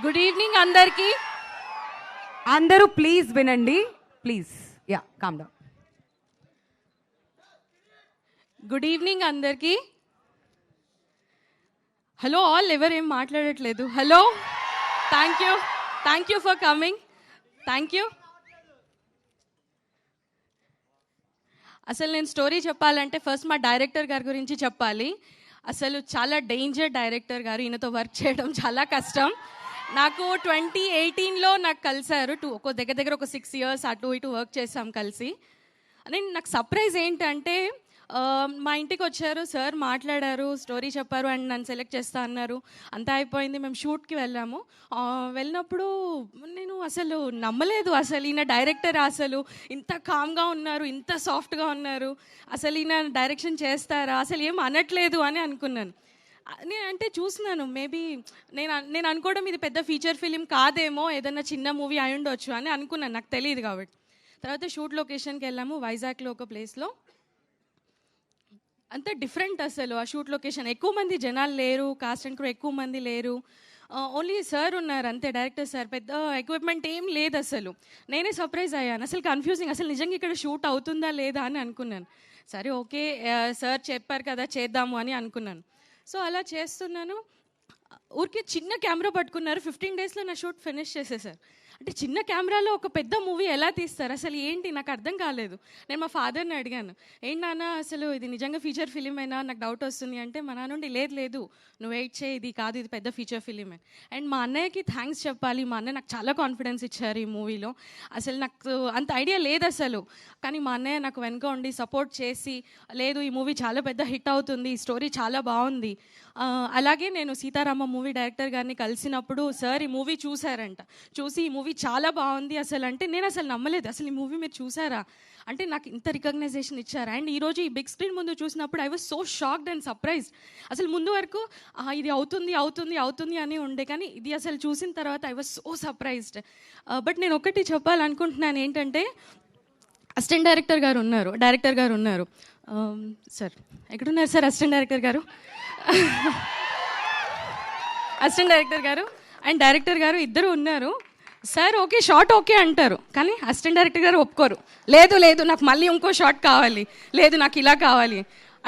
Good evening అందరికి. అందరూ please వినండి, please. Yeah, calm down. Good evening అందరికి. హలో ఆల్, ఎవరేం మాట్లాడట్లేదు. Hello, thank you for coming. Thank you. అసలు నేను స్టోరీ చెప్పాలంటే ఫస్ట్ మా డైరెక్టర్ గారి గురించి చెప్పాలి. అసలు చాలా డేంజర్ డైరెక్టర్ గారు, ఈయనతో వర్క్ చేయడం చాలా కష్టం. నాకు 2018లో నాకు కలిసారు. ఒక దగ్గర ఒక 6 years అటు ఇటు వర్క్ చేసాం కలిసి. నాకు సర్ప్రైజ్ ఏంటంటే మా ఇంటికి వచ్చారు సార్, మాట్లాడారు, స్టోరీ చెప్పారు అండ్ నన్ను సెలెక్ట్ చేస్తా అన్నారు. అంతా అయిపోయింది, మేము షూట్కి వెళ్ళాము. వెళ్ళినప్పుడు నేను అసలు నమ్మలేదు. అసలు ఈయన డైరెక్టర్, అసలు ఇంత కామ్గా ఉన్నారు, ఇంత సాఫ్ట్గా ఉన్నారు, అసలు ఈయన డైరెక్షన్ చేస్తారా, అసలు ఏం అనట్లేదు అని అనుకున్నాను. అంటే చూస్తున్నాను, మేబీ నేను అనుకోవడం ఇది పెద్ద ఫీచర్ ఫిలిం కాదేమో, ఏదైనా చిన్న మూవీ అయి ఉండొచ్చు అని అనుకున్నాను, నాకు తెలియదు కాబట్టి. తర్వాత షూట్ లొకేషన్కి వెళ్ళాము, వైజాగ్లో ఒక ప్లేస్లో. అంత డిఫరెంట్ అసలు ఆ షూట్ లొకేషన్. ఎక్కువ మంది జనాలు లేరు, కాస్ట్ అండ్ క్రూ ఎక్కువ మంది లేరు, ఓన్లీ సార్ ఉన్నారు అంతే, డైరెక్టర్ సార్. పెద్ద ఎక్విప్మెంట్ ఏం లేదు అసలు. నేనే సర్ప్రైజ్ అయ్యాను, అసలు కన్ఫ్యూజింగ్, అసలు నిజంగా ఇక్కడ షూట్ అవుతుందా లేదా అని అనుకున్నాను. సరే ఓకే, సార్ చెప్పారు కదా చేద్దాము అని అనుకున్నాను. సో అలా చేస్తున్నాను. ఊరికే చిన్న కెమెరా పట్టుకున్నారు, 15 daysలో నా షూట్ ఫినిష్ చేసేసారు. అంటే చిన్న కెమెరాలో ఒక పెద్ద మూవీ ఎలా తీస్తారు, అసలు ఏంటి నాకు అర్థం కాలేదు. నేను మా ఫాదర్ని అడిగాను, ఏంటి నాన్న అసలు ఇది నిజంగా ఫీచర్ ఫిలిం అయినా, నాకు డౌట్ వస్తుంది అంటే మా నాన్న నుండి లేదు నువ్వు వెయిట్ చేయి, ఇది కాదు, ఇది పెద్ద ఫీచర్ ఫిలిమే. అండ్ మా అన్నయ్యకి థ్యాంక్స్ చెప్పాలి. మా అన్నయ్య నాకు చాలా కాన్ఫిడెన్స్ ఇచ్చారు ఈ మూవీలో. అసలు నాకు అంత ఐడియా లేదు అసలు, కానీ మా అన్నయ్య నాకు వెనక ఉండి సపోర్ట్ చేసి, లేదు ఈ మూవీ చాలా పెద్ద హిట్ అవుతుంది, ఈ స్టోరీ చాలా బాగుంది. అలాగే నేను సీతారామ మూవీ డైరెక్టర్ గారిని కలిసినప్పుడు సార్ ఈ మూవీ చూసారంట. చూసి ఈ మూవీ చాలా బాగుంది అసలు అంటే నేను అసలు నమ్మలేదు. అసలు ఈ మూవీ మీరు చూసారా అంటే నాకు ఇంత రికగ్నైజేషన్ ఇచ్చారా. అండ్ ఈరోజు ఈ బిగ్ స్క్రీన్ ముందు చూసినప్పుడు I was so shocked and surprised. అసలు ముందు వరకు ఇది అవుతుంది అని ఉండే, కానీ ఇది అసలు చూసిన తర్వాత I was so surprised. But నేను ఒకటి చెప్పాలనుకుంటున్నాను ఏంటంటే, అసిస్టెంట్ డైరెక్టర్ గారు ఉన్నారు. సార్ ఎక్కడున్నారు సార్ అసిస్టెంట్ డైరెక్టర్ గారు? అసిస్టెంట్ డైరెక్టర్ గారు అండ్ డైరెక్టర్ గారు ఇద్దరు ఉన్నారు. సార్ ఓకే షార్ట్ ఓకే అంటారు, కానీ అసిస్టెంట్ డైరెక్టర్ గారు ఒప్పుకోరు. లేదు నాకు మళ్ళీ ఇంకో షార్ట్ కావాలి, లేదు నాకు ఇలా కావాలి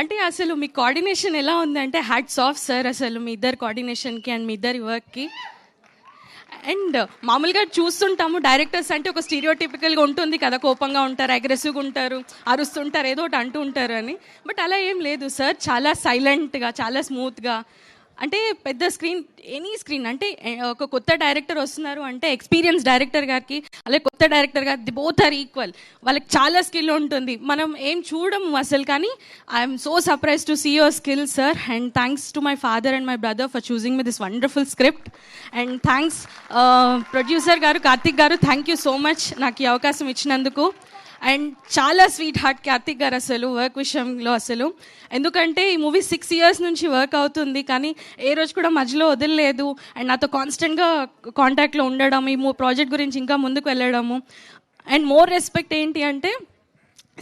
అంటే. అసలు మీ కోఆర్డినేషన్ ఎలా ఉందంటే హ్యాట్స్ ఆఫ్ సార్, అసలు మీ ఇద్దరు కోఆర్డినేషన్కి అండ్ మీ ఇద్దరి వర్క్కి. అండ్ మామూలుగా చూస్తుంటాము డైరెక్టర్స్ అంటే ఒక స్టీరియోటిపికల్గా ఉంటుంది కదా, కోపంగా ఉంటారు, అగ్రెసివ్గా ఉంటారు, అరుస్తుంటారు, ఏదో ఒకటి అంటూ ఉంటారు అని. బట్ అలా ఏం లేదు సార్, చాలా సైలెంట్గా, చాలా స్మూత్గా. అంటే పెద్ద స్క్రీన్, ఎనీ స్క్రీన్ అంటే ఒక కొత్త డైరెక్టర్ వస్తున్నారు అంటే ఎక్స్పీరియన్స్ డైరెక్టర్ గారికి అలాగే కొత్త డైరెక్టర్ గారు, ది బోత్ ఆర్ ఈక్వల్. వాళ్ళకి చాలా స్కిల్ ఉంటుంది, మనం ఏం చూడము అసలు. కానీ I'm so surprise to see your skill sir. And thanks to my father and my brother for choosing me this wonderful script. And thanks producer గారు, కార్తిక్ గారు, థ్యాంక్ యూ సో మచ్ నాకు ఈ అవకాశం ఇచ్చినందుకు. అండ్ చాలా స్వీట్ హార్ట్ కార్తిక్ గారు అసలు work విషయంలో అసలు. ఎందుకంటే ఈ మూవీ 6 years నుంచి వర్క్ అవుతుంది, కానీ ఏ రోజు కూడా మధ్యలో వదిలేదు. అండ్ నాతో కాన్స్టెంట్గా కాంటాక్ట్లో ఉండడం, ఈ ప్రాజెక్ట్ గురించి ఇంకా ముందుకు వెళ్ళడము. అండ్ మోర్ రెస్పెక్ట్ ఏంటి అంటే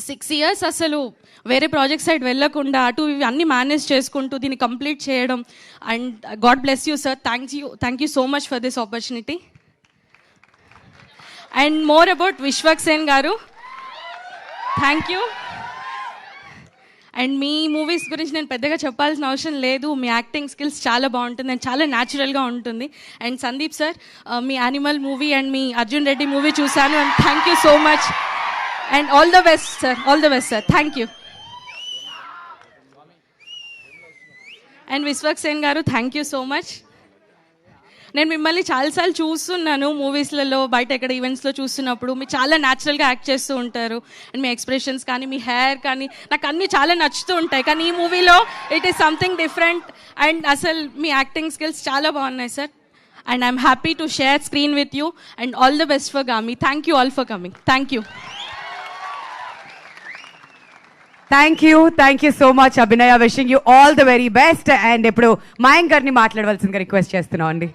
6 years అసలు వేరే ప్రాజెక్ట్ సైడ్ వెళ్ళకుండా అటు ఇవి అన్నీ మేనేజ్ చేసుకుంటూ దీన్ని కంప్లీట్ చేయడం. And god bless you sir, thank you so much for this opportunity. And more about Vishwak Sen గారు, థ్యాంక్ యూ. అండ్ మీ మూవీస్ గురించి నేను పెద్దగా చెప్పాల్సిన అవసరం లేదు, మీ యాక్టింగ్ స్కిల్స్ చాలా బాగుంటుంది అండ్ చాలా న్యాచురల్గా ఉంటుంది. అండ్ సందీప్ సార్, మీ యానిమల్ మూవీ అండ్ మీ అర్జున్ రెడ్డి మూవీ చూశాను and thank you so much. And all the best sir, thank you. And Vishwak Sen గారు, థ్యాంక్ యూ సో మచ్. నేను మిమ్మల్ని చాలాసార్లు చూస్తున్నాను మూవీస్లలో, బయట ఎక్కడ ఈవెంట్స్లో చూస్తున్నప్పుడు మీరు చాలా న్యాచురల్గా యాక్ట్ చేస్తూ ఉంటారు. అండ్ మీ ఎక్స్ప్రెషన్స్ కానీ, మీ హెయిర్ కానీ నాకు అన్నీ చాలా నచ్చుతూ ఉంటాయి. కానీ ఈ మూవీలో it is something different. And అసలు మీ యాక్టింగ్ స్కిల్స్ చాలా బాగున్నాయి sir. And I'm happy to share screen with you. And all the best for Gaami. Thank you all for coming. Thank you so much Abhinaya. Wishing you all the very best. And ఇప్పుడు మయాంక్ గారిని మాట్లాడవలసిందిగా request చేస్తున్నాం అండి.